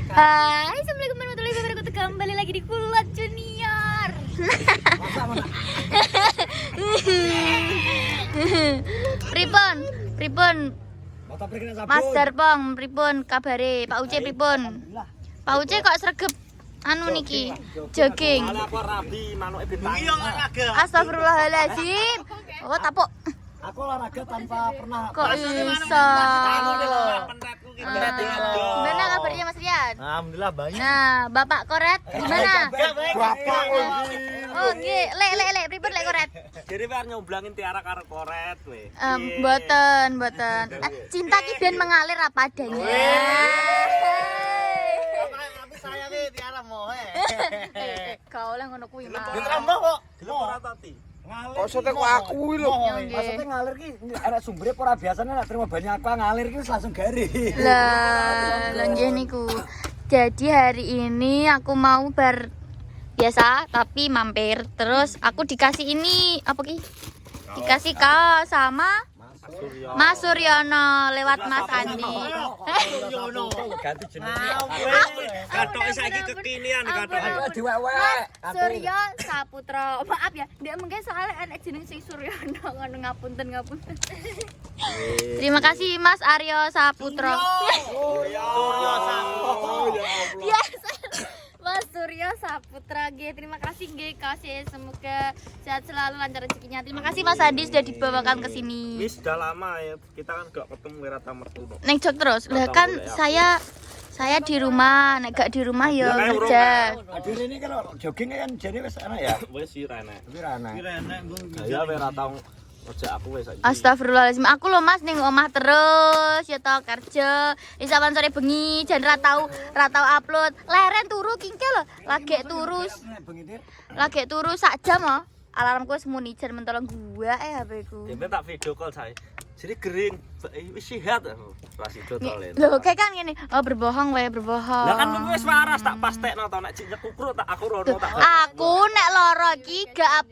Hai, assalamualaikum warahmatullahi wabarakatuh. Kembali lagi di Kulat Junior. Pripun, Master Pong, pripun kabare? Pak Uce pripun? Pak Uce kok sregep anu niki jogging. Astagfirullahaladzim. Oh, tapuk. Aku olahraga tanpa pernah. Kok bisa? Gimana kabarnya Mas Rian? Alhamdulillah baik. Nah, Bapak Koret gimana? Bapak Oh, nggih, lek pripun lek Koret? Jadi biar nyoblangin Tiara karo koret we. Mboten. Cinta ki ben mengalir apa adanya. Tapi saya nih Tiara mohe. Kau lah ngono kuwi, Mas. Ditambah kok. Gelem ora tati. Ngalir. Maksudnya kok aku lho. Maksudnya ngalir ki ana sumbere ora biasane nek terima banyak aku ngalir ki langsung garing. Lah nggih niku. Jadi hari ini aku mau biasa tapi mampir terus aku dikasih ini apa ki? Dikasih kaos sama Mas Suryono lewat Mas Andi. Ganti jenenge. Katoke saiki kekinian katoke. Diwewek. Suryo Saputra. Maaf ya, ndak mungkin soalnya ana jeneng sing Suryono ngono ngapunten. Terima kasih Mas Aryo Saputra. Surya Saputra. Biasa. Mas Suryo Saputra G. Terima kasih G. Kasih semoga sehat selalu lancar rezekinya. Terima kasih Mas Adi sudah dibawakan ke sini. Wis sudah lama ya kita kan gak ketemu Wirata Mertu. Neng jog terus. Lah kan saya di rumah, nek gak di rumah ya kerja. Adir ini kan jogging kan jane wis ana ya. Wis sih Rene. Wis ana. Ya Wirata ojek aku wis saiki. Astagfirullahaladzim. Aku loh Mas ning omah terus ya tau kerja. Isapan sore bengi jan ra tau upload. Leren turu kingke lho. Lagi turu sak jam oh. Alarmku wis muni jan mentolong gua HP ku. Dene tak video call saya. Jadi kering wis sehat pas itu tolen. Loh kayak kan gini. Oh berbohong wae berbohong. Lah kan wis waras tak pastekno to nek cik nyekukro tak aku rono tak. Aku nek loro iki gak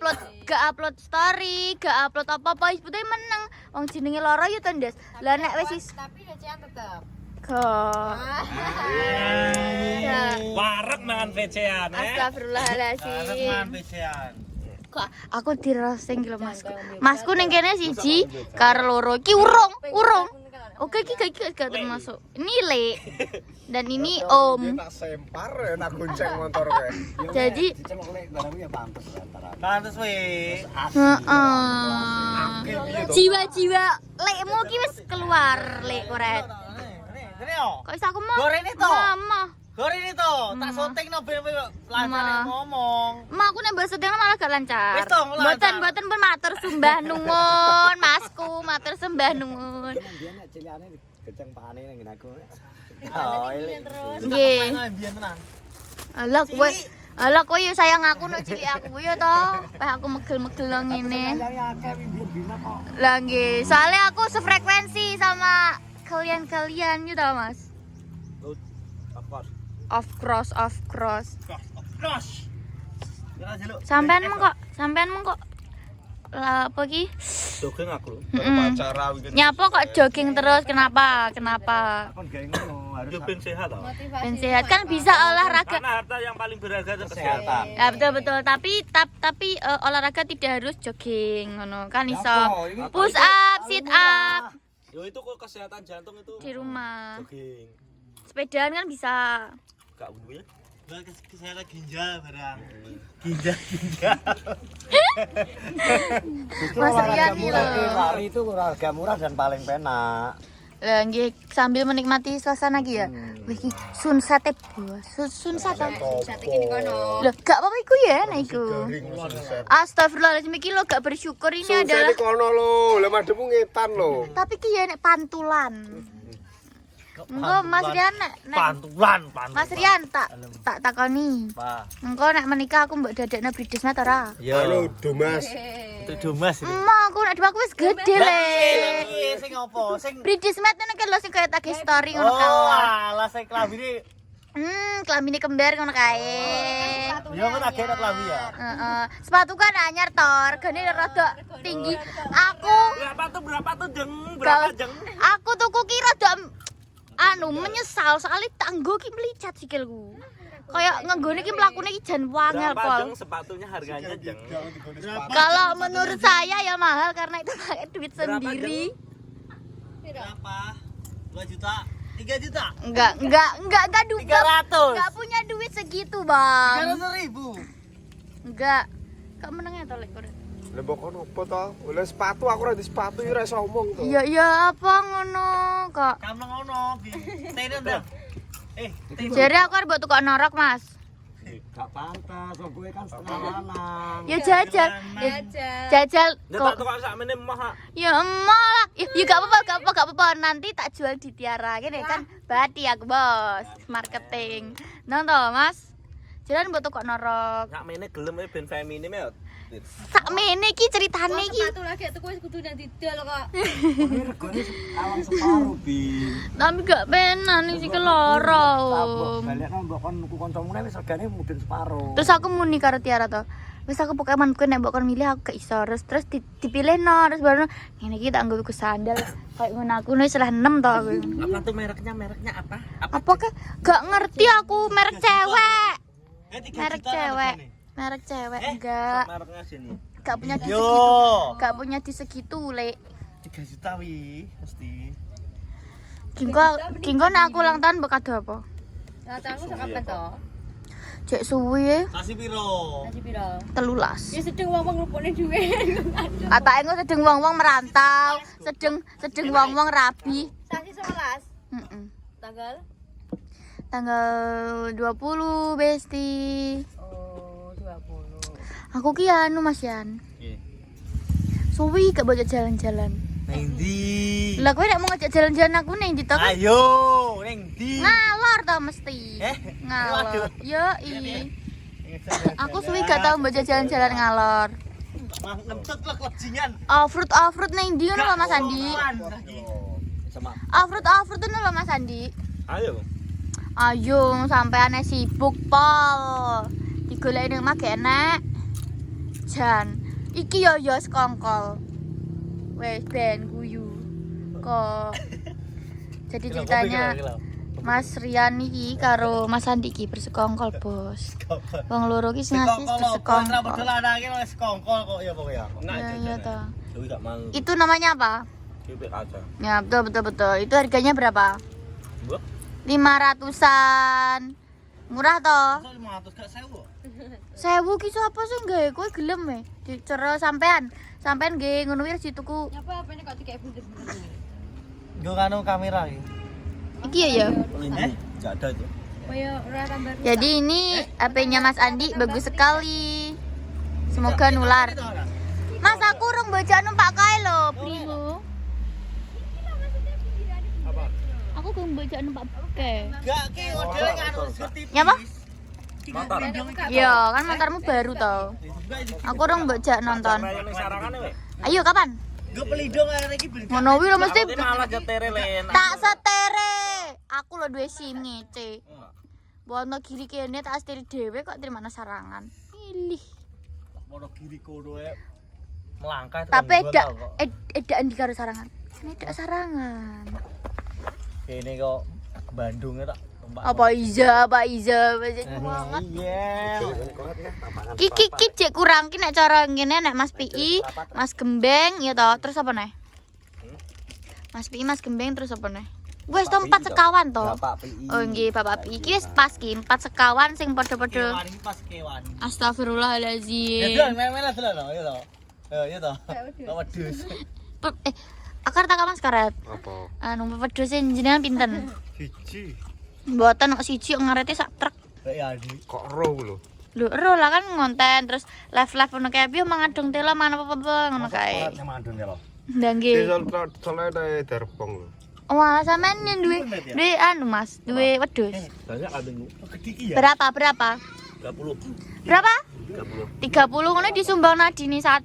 upload story, gak upload apa-apa wis putih meneng. Wong jenenge loro ya to, Ndes. Lah nek wis tapi recehan tetep. Kok. Wareg mangan PC-an Astagfirullahaladzim. PC-an. Kok aku dirosting lho Masku. Masku ning kene siji karo loro iki urung. Oke iki gak termasuk. Ini Le. Dan ini Om. Tak sempar ya nak gonceng motor kowe. Jadi Dicelok barang ya pantes antara. Pantes we. jiwa-jiwa lekmu ki wis keluar Le Koret. Ini yo. Kok iso aku mau? Goreng itu. Mama. Goreng itu tak syuting no ben lancar ngomong. Ma aku nek mbok sedeng malah gak lancar. Wis dong, lancar. Mboten pun matur sembah nuwun, Masku, matur sembah nuwun. Dia nek cilikane geceng pakane ning aku. Oh, ini. Nggih. Biyen tenan. Alah kowe yo sayang aku nek cilik aku yo to. Peh aku megel-megel nang ngene. Lah nggih, soalnya aku sefrekuensi sama kalian gitu Mas. Of course. Cross. Sampean mengkok lah apa ki? Jogging aku. Pacara gitu. Nyapa kok jogging terus? Kenapa? Kon gawe ngono harus Jogging sehat tau. Ben sehat kan bisa olahraga. Karena harta yang paling berharga itu kesehatan. Ya betul. Tapi olahraga tidak harus jogging ngono kan iso. Push up, sit up Yo itu kok kesehatan jantung itu di rumah. jogging. Sepedaan kan bisa. Gak butuh ya. kesehatan ginjal barang. Mas Rian nih loh. Lari itu harga murah dan paling penak. Lah nggih sambil menikmati suasana iki ya. Wih iki sunset bos. Sunset ta? Loh, gak apa-apa iku ya nek iku. Astagfirullahaladzim iki lo gak bersyukur ini adalah. Kono lho, lha madhepmu ngetan lho. Tapi ki ya nek pantulan. Engko Mas Rian nek Pantulan. Mas Rian tak takoni. Pak. Engko nek menikah aku mbok dadekno bridesmaid ta ora? Ya Anu Domas. itu Domas itu. Emang aku nek aku wis gede le. Sing opo? Sing Bridesmaid ngono kan lho sing kaya tagih story ngono kae. alah sing klambine. Klambine kembar ngono kae. Ya kok tak kira klambi ya. Heeh. Sepatu kan anyar to, regane rada tinggi. Aku Berapa tuh jeng? Berapa jeng? aku tuku ki rada menyesal soalnya tanggo ki melicat sikilku. Kayak ngenggone ki mlakune ki jan wangel Berapa, pol. Jeng, sepatunya harganya, Jeng? Kalau menurut saya ya mahal karena itu pakai duit Berapa, sendiri. Berapa? 2 juta? 3 juta? Enggak duit. 300. Enggak punya duit segitu, Bang. 300.000. Enggak. Kak menengnya to lek kowe. Lah mbok opo to? Oleh sepatu aku ora di sepatu ya ora iso omong to. Iya apa ngono, Kak? Kamu ngono, Bi. Tenen dong. Jadi aku arep tukok norok, Mas. Gak pantas, wong kowe kan setengah lanang. Ya jajal. Jajal Ya kok. tak tukang sakmene mah. Ya emak. Ya gak apa-apa. Nanti tak jual di Tiara. Gini kan badi aku, Bos. Marketing. Nonton, Mas. Jalan buat tukok norok. Sakmene gelem ben feminim ya. Sakmene iki ceritane iki. Sepatu lagi tuku wis kudu nang didol kok. Kowe regane awang separo, Bin. Tapi gak penan iki loro. Balekno mbok kon nuku kancamu wis regane mudun separo. Terus aku muni karo Tiara to. Wis aku pokoke manku nek mbok kon milih aku gak iso. Terus dipilih no, terus baru ngene iki tak nggo tuku sandal. Kayak ngono aku wis lah 6 to aku. Apa tuh mereknya apa? Apa ke gak ngerti aku merek cewek. 3 Merek juta cewek. harganya. Merek cewek enggak. Mereknya sini. Gak punya di Yo. segitu. Gak punya di segitu, Lek. 3 juta wi, mesti. Kingko nek aku ulang tahun mbok kado apa? Lah tahunmu sak kapan to? Cek suwi ya, Kasih piro? Kasih piro? 13. Ya sedeng wong nglupone dhuwit. Atake engko sedeng wong-wong merantau, sedeng wong-wong rabi. Sasi 11. Heeh. Tanggal? Tanggal 20 Besti. Oh, 20. Aku ki anu Mas Yan. Nggih. Suwi gak bocah jalan-jalan. Nang ndi? Lah kowe nek mau ngajak jalan-jalan aku ning ndi to? Ayo, nang ndi? Ngalor to mesti. Ngalor. Waduh. Yo i. Aku suwi gak tau bocah jalan-jalan ngalor. Mah ngentut lah klejingan. Off-road ning ndi ngono lho Mas Andi? Sama Off-road itu lho Mas Andi. Ayo. Ayo sampeane sibuk pol. Digoleki ning omah gak enek. Jan, iki yo sekongkol. Wes ben guyu. Kok. Jadi ceritanya Mas Rian iki karo Mas Andi iki bersekongkol, Bos. Wong loro ki sing asis bersekongkol. Betul anake wis sekongkol kok ya pokoknya. Iya toh. Dewi gak mau. Itu namanya apa? Cubit aja. Ya, betul. Itu harganya berapa? Mbok. 500-an. Murah toh? 500 gak 1000. 1000 ki sapa sing gawe kowe gelem e? Dicero sampean. Sampean nggih ngono wis dituku. Nyapa apa ini kok dikek bunder-bunder ini? Nggo kanu kamera iki. Iki ya ya. Enggak ada itu. Kaya ora tambah. Jadi ini HP-nya Mas Andi bagus sekali. Semoga nular. Mas aku urung baca numpak kae lho, Primo. Aku belum baca numpak kae. Gak ki modele kanu seperti Nyapa? Motor. Iya, kan motormu baru toh. Aku urung baca nonton. Sampai yang sarangane we. Ayo kapan? Nggo pelindung arek iki beli. Ngono wi lho mesti Takutnya malah jetere len. tak setere. Aku lho duwe SIM ngece. Bono kiri kene tak setir dhewe kok terimana sarangan. Pilih. Mono kiri kono ae. Melangkah Tapi edak ndi karo sarangan? Edak sarangan. Kene kok ke Bandung ya tak. Apa Iza banget. Iya. Ki jek kurang ki nek cara ngene nek Mas PI, Mas Gembeng ya toh. Terus apa neh? Mas PI, Mas Gembeng terus apa neh? Wes to 4 sekawan toh. Bapak PI. Oh nggih, Bapak PI ki wis pas ki 4 sekawan sing padha-padha. Kewan iki pas kewan. Astagfirullahalazim. Ya memang lah lho ya toh. Ya toh. Wedhus. Akar tak Mas karet. Apa? Anu wedhus jenengan pinten? Siji. Mboten kok siji kok ngarete sak truk. Ya di. Kok roh lho. Lho, ero lah kan ngonten terus live ngono kae piye mangadung tela mana apa-apa ngono kae. Mandun ya lho. Ndah nggih. Soalnya terbang lho. Wah, sampean duwe anu Mas, duwe wedhus. Banyak kambingmu. Gede iki ya. Berapa? 30. Berapa? 30. 30 ngono disumbang Nadini 1.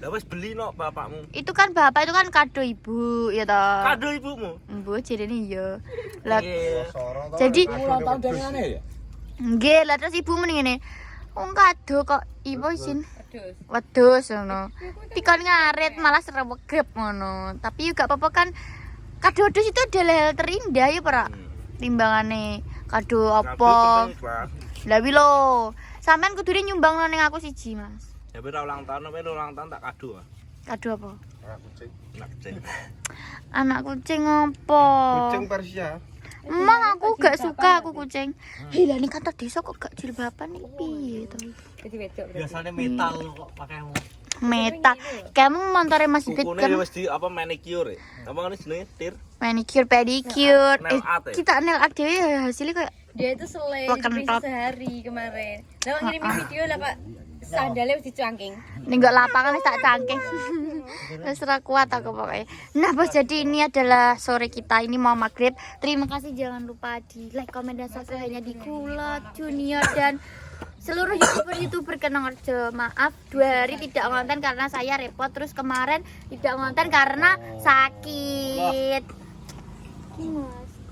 Lah wis beli no bapakmu. Itu kan bapak itu kan kado ibu ya toh. Kado ibumu. Mbok jirene iya. Lah Iya. jadi Ulang tahun dengane ya? nggih, lah terus ibu mending ngene. Wong kado kok ibu isin wedhus ngono. Dikon ngarit malah serewegep ngono. Tapi yo gak apa-apa kan Kado wedhus itu adalah hal terindah ya, Pak. Timbangane kado apa? Lah wi lho. Sampean kudune nyumbang ning aku siji, Mas. Ya pira ulang tahun tak kado. Kado apa? kucing. Nak kucing. Anak kucing apa? Kucing Persia. Emang aku gak suka aku kucing. Hei, lah ning kantor desa kok gak jilbaban iki piye to? Jadi wedok. Biasanya metal kok pakaimu. Meta. Kamu montore Mas Dik Kukune kan ya wis di apa manicure. Apa ngene jenenge tir. manicure pedicure. Nail art ya? Kita nail art dhewe ya hasilnya kayak Dia itu selai Wah, di kentot. sehari kemarin. Nah, ngirimin video lah Pak. Sandalnya mesti cangking. ning gak lapangan wis tak cangking. Wis ora kuat aku pokoknya. Nah, Bos, jadi ini adalah sore kita. Ini mau maghrib. Terima kasih, jangan lupa di like, komen dan subscribe-nya di Kulot Junior dan seluruh youtuber Kenongerjo. Maaf 2 hari tidak ngonten karena saya repot, terus kemarin tidak ngonten karena sakit.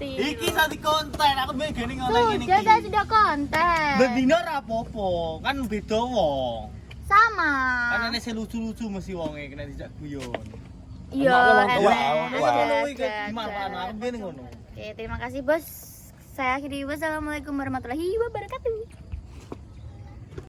Iki satu konten, aku pengen gini ngomong gini. Sudah, saya sudah konten. Bendino ora apa-apa, kan beda wong. Sama. Kan ana sing lucu-lucu mesti wonge kena dijak guyon. Iya, Ngono iki gimana aku pengen ngono. Oke, terima kasih, Bos. Saya akhiri. Wassalamualaikum warahmatullahi wabarakatuh.